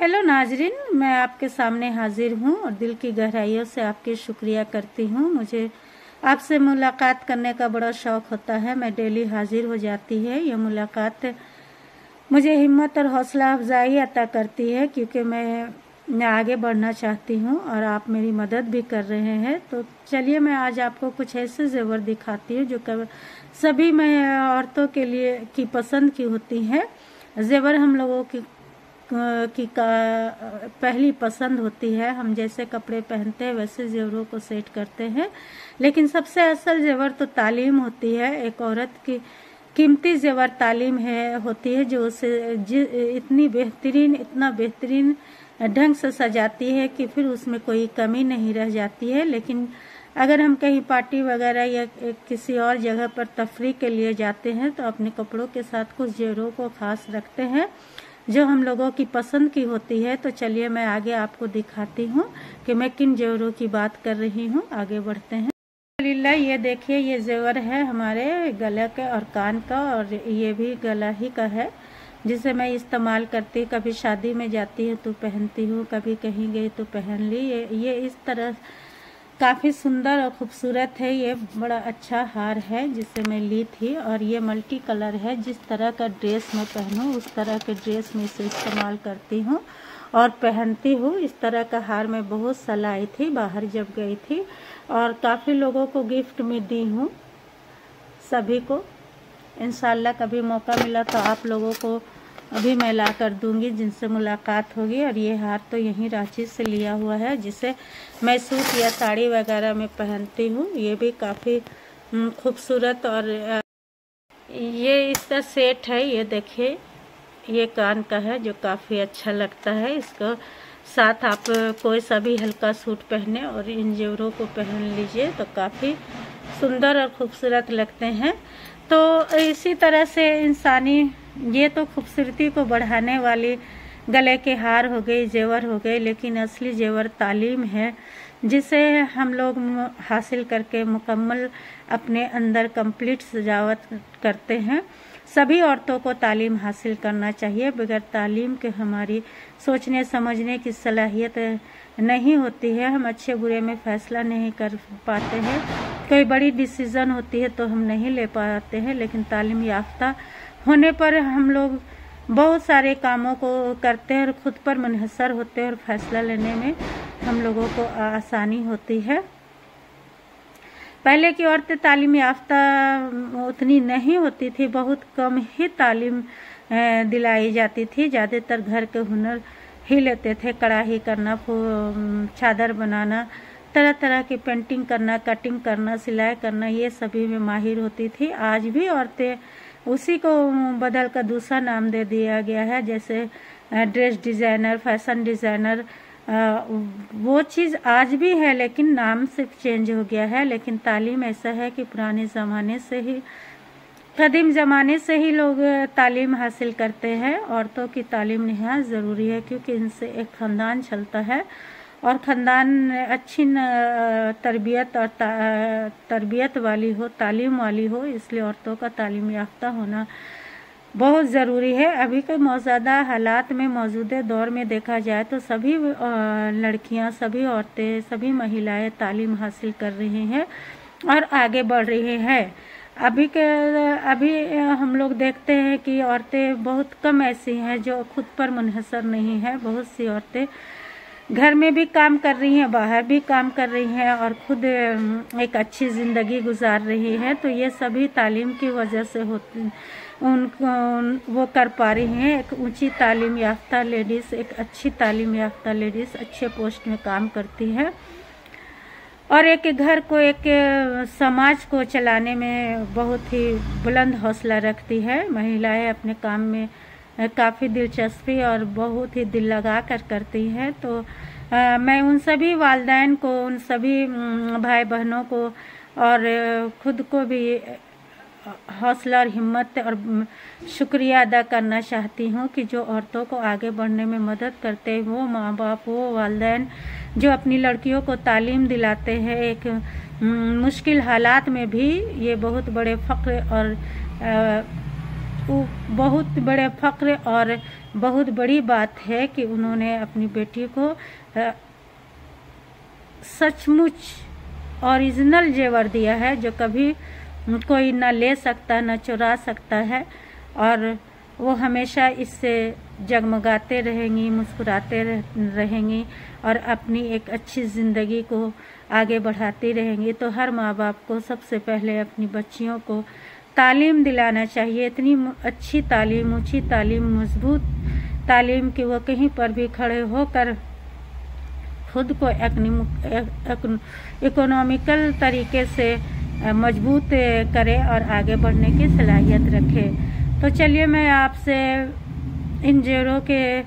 Hello नाजरीन, मैं आपके सामने हाजिर हूँ और दिल की गहराइयों से आपकी शुक्रिया करती हूँ। मुझे आपसे मुलाकात करने का बड़ा शौक़ होता है। मैं डेली हाजिर हो जाती है। ये मुलाकात मुझे हिम्मत और हौसला अफजाई अता करती है, क्योंकि मैं आगे बढ़ना चाहती हूँ और आप मेरी मदद भी कर रहे हैं। तो चलिए मैं आज आपको कुछ ऐसे जेवर दिखाती हूँ जो सभी मैं औरतों के लिए की पसंद की होती है। जेवर हम लोगों की पहली पसंद होती है। हम जैसे कपड़े पहनते हैं वैसे जेवरों को सेट करते हैं, लेकिन सबसे असल जेवर तो तालीम होती है। एक औरत की कीमती जेवर तालीम होती है, जो उसे इतना बेहतरीन ढंग से सजाती है कि फिर उसमें कोई कमी नहीं रह जाती है। लेकिन अगर हम कहीं पार्टी वगैरह या किसी और जगह पर तफरीह के लिए जाते हैं तो अपने कपड़ों के साथ कुछ जेवरों को खास रखते हैं जो हम लोगों की पसंद की होती है। तो चलिए मैं आगे आपको दिखाती हूँ कि मैं किन जेवरों की बात कर रही हूँ। आगे बढ़ते हैं। अल्हम्दुलिल्लाह, ये देखिए, ये जेवर है हमारे गले के और कान का, और ये भी गला ही का है जिसे मैं इस्तेमाल करती, कभी शादी में जाती हूँ तो पहनती हूँ, कभी कहीं गई तो पहन ली। ये इस तरह काफ़ी सुंदर और ख़ूबसूरत है। ये बड़ा अच्छा हार है जिसे मैं ली थी, और ये मल्टी कलर है। जिस तरह का ड्रेस मैं पहनूँ उस तरह के ड्रेस में इसे इस्तेमाल करती हूँ और पहनती हूँ। इस तरह का हार मैं बहुत सा लाई थी बाहर जब गई थी, और काफ़ी लोगों को गिफ्ट में दी हूँ, सभी को। इंशाल्लाह कभी मौका मिला तो आप लोगों को अभी मैं ला कर दूंगी जिनसे मुलाकात होगी। और ये हार तो यहीं रांची से लिया हुआ है, जिसे मैं सूट या साड़ी वगैरह में पहनती हूँ। ये भी काफ़ी खूबसूरत, और ये इसका सेट है। ये देखिए, ये कान का है जो काफ़ी अच्छा लगता है। इसको साथ आप कोई सा भी हल्का सूट पहने और इन जेवरों को पहन लीजिए तो काफ़ी सुंदर और खूबसूरत लगते हैं। तो इसी तरह से इंसानी ये तो खूबसूरती को बढ़ाने वाली गले के हार हो गई, जेवर हो गए, लेकिन असली जेवर तालीम है, जिसे हम लोग हासिल करके मुकम्मल अपने अंदर कंप्लीट सजावट करते हैं। सभी औरतों को तालीम हासिल करना चाहिए। बगैर तालीम के हमारी सोचने समझने की सलाहियत नहीं होती है। हम अच्छे बुरे में फ़ैसला नहीं कर पाते हैं। कोई बड़ी डिसीज़न होती है तो हम नहीं ले पाते हैं, लेकिन तालीम याफ्ता होने पर हम लोग बहुत सारे कामों को करते हैं और ख़ुद पर मुनहसर होते हैं, और फैसला लेने में हम लोगों को आसानी होती है। पहले की औरतें तालीम याफ्ता उतनी नहीं होती थी, बहुत कम ही तालीम दिलाई जाती थी। ज़्यादातर घर के हुनर ही लेते थे। कढ़ाई करना, चादर बनाना, तरह तरह की पेंटिंग करना, कटिंग करना, सिलाई करना, ये सभी में माहिर होती थी। आज भी औरतें उसी को बदल कर दूसरा नाम दे दिया गया है, जैसे ड्रेस डिज़ाइनर, फैशन डिज़ाइनर। वो चीज़ आज भी है, लेकिन नाम सिर्फ चेंज हो गया है। लेकिन तालीम ऐसा है कि पुराने ज़माने से ही, कदीम ज़माने से ही लोग तालीम हासिल करते हैं। औरतों की तालीम निहायत ज़रूरी है, क्योंकि इनसे एक ख़ानदान चलता है, और ख़ानदान अच्छी तरबियत और तरबियत वाली हो, तालीम वाली हो। इसलिए औरतों का तालीम याफ्ता होना बहुत ज़रूरी है। अभी के मौजूदा हालात में, मौजूदा दौर में देखा जाए तो सभी लड़कियां, सभी औरतें, सभी महिलाएं तालीम हासिल कर रही हैं और आगे बढ़ रही हैं। अभी हम लोग देखते हैं कि औरतें बहुत कम ऐसी हैं जो खुद पर मुनहसर नहीं है। बहुत सी औरतें घर में भी काम कर रही हैं, बाहर भी काम कर रही हैं, और खुद एक अच्छी ज़िंदगी गुजार रही है। तो ये सभी तालीम की वजह से वो कर पा रही हैं। एक ऊंची तालीम याफ्ता लेडीज़, एक अच्छी तालीम याफ्ता लेडीज़ अच्छे पोस्ट में काम करती है, और एक घर को, एक समाज को चलाने में बहुत ही बुलंद हौसला रखती है। महिलाएं अपने काम में काफ़ी दिलचस्पी और बहुत ही दिल लगा कर करती हैं। तो मैं उन सभी वालिदैन को, उन सभी भाई बहनों को और ख़ुद को भी हौसला और हिम्मत और शुक्रिया अदा करना चाहती हूँ कि जो औरतों को आगे बढ़ने में मदद करते हैं, वो माँ बाप, वो वालिदैन जो अपनी लड़कियों को तालीम दिलाते हैं एक मुश्किल हालात में भी। ये बहुत बड़े फ़ख्र और बहुत बड़ी बात है कि उन्होंने अपनी बेटी को सचमुच ओरिजिनल जेवर दिया है, जो कभी कोई न ले सकता न चुरा सकता है, और वो हमेशा इससे जगमगाते रहेंगी, मुस्कुराते रहेंगी और अपनी एक अच्छी ज़िंदगी को आगे बढ़ाती रहेंगी। तो हर माँ बाप को सबसे पहले अपनी बच्चियों को तालीम दिलाना चाहिए, इतनी अच्छी तालीम, ऊंची तालीम, मजबूत तालीम कि वो कहीं पर भी खड़े होकर खुद को इकोनॉमिकल तरीके से मजबूत करे और आगे बढ़ने की सलाहियत रखे। तो चलिए मैं आपसे इन जेवरों के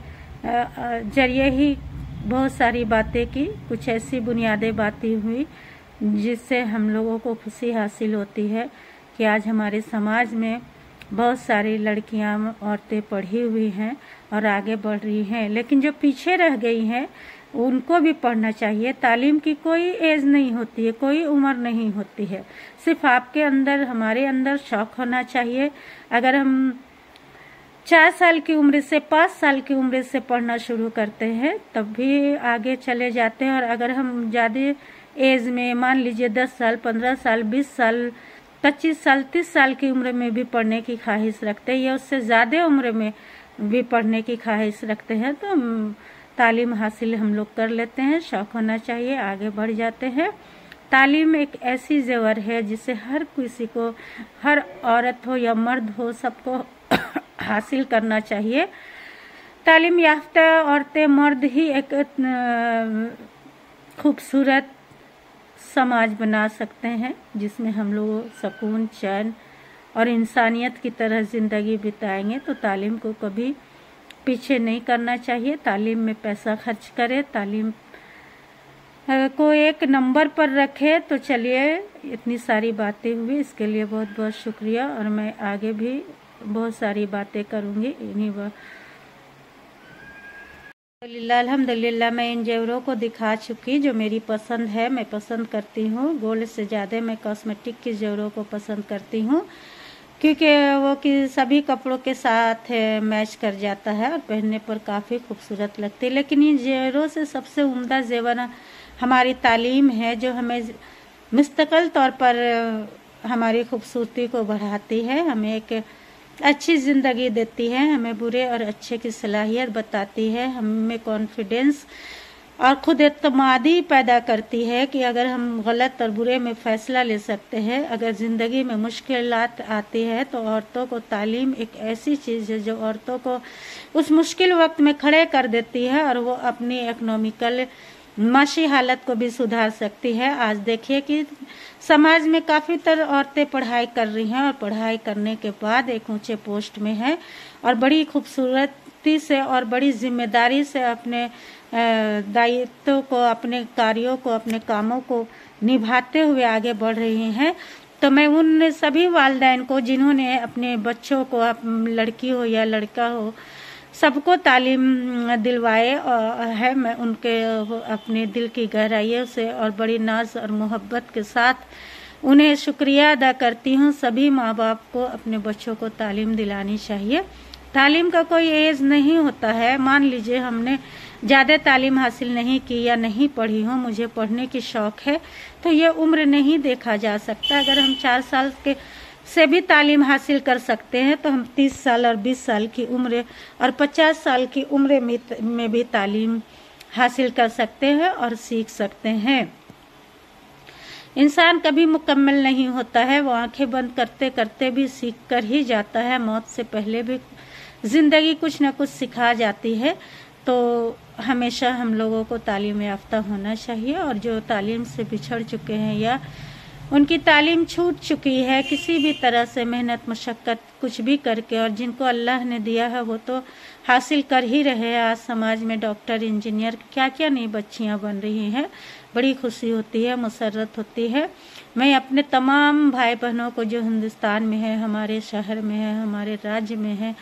जरिए ही बहुत सारी बातें की, कुछ ऐसी बुनियादी बातें हुई जिससे हम लोगों को खुशी हासिल होती है कि आज हमारे समाज में बहुत सारी लड़कियां, औरतें पढ़ी हुई हैं और आगे बढ़ रही हैं, लेकिन जो पीछे रह गई हैं उनको भी पढ़ना चाहिए। तालीम की कोई एज नहीं होती है, कोई उम्र नहीं होती है, सिर्फ आपके अंदर, हमारे अंदर शौक होना चाहिए। अगर हम 4 साल की उम्र से 5 साल की उम्र से पढ़ना शुरू करते हैं तब भी आगे चले जाते हैं, और अगर हम ज़्यादा एज में, मान लीजिए 10 साल, 15 साल, 20 साल, 25 साल, 30 साल की उम्र में भी पढ़ने की ख्वाहिश रखते हैं या उससे ज़्यादा उम्र में भी पढ़ने की ख्वाहिश रखते हैं, तो तालीम हासिल हम लोग कर लेते हैं। शौक होना चाहिए, आगे बढ़ जाते हैं। तालीम एक ऐसी जेवर है जिसे हर किसी को, हर औरत हो या मर्द हो, सबको हासिल करना चाहिए। तालीम याफ्ता औरतें, मर्द ही एक खूबसूरत समाज बना सकते हैं जिसमें हम लोग सुकून, चैन और इंसानियत की तरह ज़िंदगी बिताएंगे। तो तालीम को कभी पीछे नहीं करना चाहिए, तालीम में पैसा खर्च करें, तालीम को एक नंबर पर रखें। तो चलिए, इतनी सारी बातें हुई, इसके लिए बहुत बहुत शुक्रिया, और मैं आगे भी बहुत सारी बातें करूँगी इन्हीं अल्हम्दुलिल्लाह। मैं इन जेवरों को दिखा चुकी जो मेरी पसंद है, मैं पसंद करती हूँ। गोल्ड से ज़्यादा मैं कॉस्मेटिक के जेवरों को पसंद करती हूँ क्योंकि वो कि सभी कपड़ों के साथ मैच कर जाता है और पहनने पर काफ़ी खूबसूरत लगती है। लेकिन इन जेवरों से सबसे उम्दा जेवर हमारी तालीम है, जो हमें मुस्तकिल तौर पर हमारी खूबसूरती को बढ़ाती है, हमें एक अच्छी ज़िंदगी देती है, हमें बुरे और अच्छे की सलाहियत बताती है, हमें कॉन्फिडेंस और खुद एतमादी पैदा करती है कि अगर हम गलत और बुरे में फ़ैसला ले सकते हैं। अगर ज़िंदगी में मुश्किलात आती है तो औरतों को तालीम एक ऐसी चीज़ है जो औरतों को उस मुश्किल वक्त में खड़े कर देती है और वो अपनी इकोनॉमिकल माशी हालत को भी सुधार सकती है। आज देखिए कि समाज में काफ़ी तरह औरतें पढ़ाई कर रही हैं और पढ़ाई करने के बाद एक ऊंचे पोस्ट में है और बड़ी खूबसूरती से और बड़ी जिम्मेदारी से अपने दायित्व को, अपने कार्यों को, अपने कामों को निभाते हुए आगे बढ़ रही हैं। तो मैं उन सभी वालिदैन को जिन्होंने अपने बच्चों को, लड़की हो या लड़का हो, सबको तालीम दिलवाए है, मैं उनके अपने दिल की गहराइयों से और बड़ी नाज और मोहब्बत के साथ उन्हें शुक्रिया अदा करती हूँ। सभी माँ बाप को अपने बच्चों को तालीम दिलानी चाहिए। तालीम का कोई एज नहीं होता है। मान लीजिए हमने ज़्यादा तालीम हासिल नहीं की या नहीं पढ़ी हो, मुझे पढ़ने की शौक़ है, तो ये उम्र नहीं देखा जा सकता। अगर हम 4 साल के से भी तालीम हासिल कर सकते हैं तो हम 30 साल और 20 साल की उम्र और 50 साल की उम्र में भी तालीम हासिल कर सकते हैं और सीख सकते हैं। इंसान कभी मुकम्मल नहीं होता है, वो आंखें बंद करते करते भी सीख कर ही जाता है। मौत से पहले भी जिंदगी कुछ न कुछ सिखा जाती है। तो हमेशा हम लोगों को तालीम याफ्ता होना चाहिए, और जो तालीम से बिछड़ चुके हैं या उनकी तालीम छूट चुकी है किसी भी तरह से, मेहनत मशक्क़त कुछ भी करके, और जिनको अल्लाह ने दिया है वो तो हासिल कर ही रहे। आज समाज में डॉक्टर, इंजीनियर, क्या क्या नई बच्चियां बन रही हैं, बड़ी खुशी होती है, मसरत होती है। मैं अपने तमाम भाई बहनों को जो हिंदुस्तान में है, हमारे शहर में है, हमारे राज्य में है,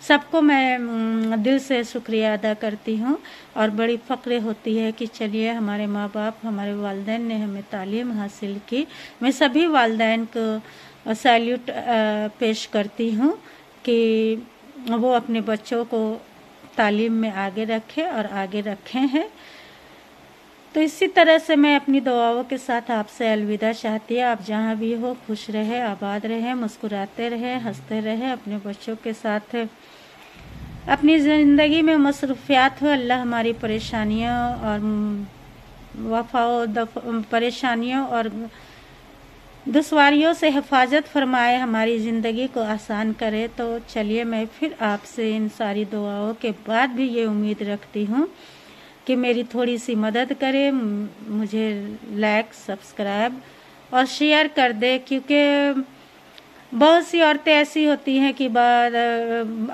सबको मैं दिल से शुक्रिया अदा करती हूँ और बड़ी फ़ख्र होती है कि चलिए हमारे माँ बाप, हमारे वालिदैन ने हमें तालीम हासिल की। मैं सभी वालिदैन को सैल्यूट पेश करती हूँ कि वो अपने बच्चों को तालीम में आगे रखे और आगे रखे हैं। तो इसी तरह से मैं अपनी दुआओं के साथ आपसे अलविदा चाहती हूँ। आप जहाँ भी हो खुश रहे, आबाद रहे, मुस्कुराते रहे, हंसते रहे, अपने बच्चों के साथ अपनी ज़िंदगी में मसरूफियात हो। अल्लाह हमारी परेशानियों और दुश्वारियों से हिफाजत फरमाए, हमारी ज़िंदगी को आसान करे। तो चलिए, मैं फिर आपसे इन सारी दुआओं के बाद भी ये उम्मीद रखती हूँ कि मेरी थोड़ी सी मदद करे, मुझे लाइक, सब्सक्राइब और शेयर कर दे, क्योंकि बहुत सी औरतें ऐसी होती हैं कि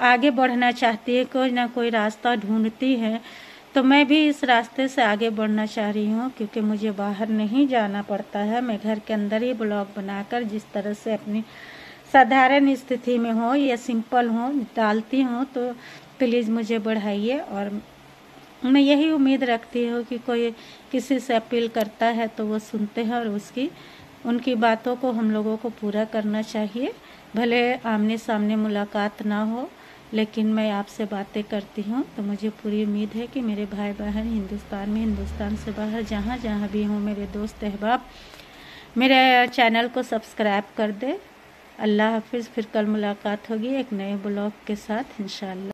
आगे बढ़ना चाहती है, कोई ना कोई रास्ता ढूंढती हैं। तो मैं भी इस रास्ते से आगे बढ़ना चाह रही हूँ, क्योंकि मुझे बाहर नहीं जाना पड़ता है। मैं घर के अंदर ही ब्लॉग बनाकर जिस तरह से अपनी साधारण स्थिति में हो या सिंपल हो डालती हूँ, तो प्लीज़ मुझे बढ़ाइए। और मैं यही उम्मीद रखती हूँ कि कोई किसी से अपील करता है तो वो सुनते हैं और उनकी बातों को हम लोगों को पूरा करना चाहिए। भले आमने सामने मुलाकात ना हो, लेकिन मैं आपसे बातें करती हूँ, तो मुझे पूरी उम्मीद है कि मेरे भाई बहन हिंदुस्तान में, हिंदुस्तान से बाहर जहाँ जहाँ भी हों, मेरे दोस्त अहबाब मेरे चैनल को सब्सक्राइब कर दे। अल्लाह हाफिज़। फिर कल मुलाकात होगी एक नए ब्लॉग के साथ इंशाअल्लाह।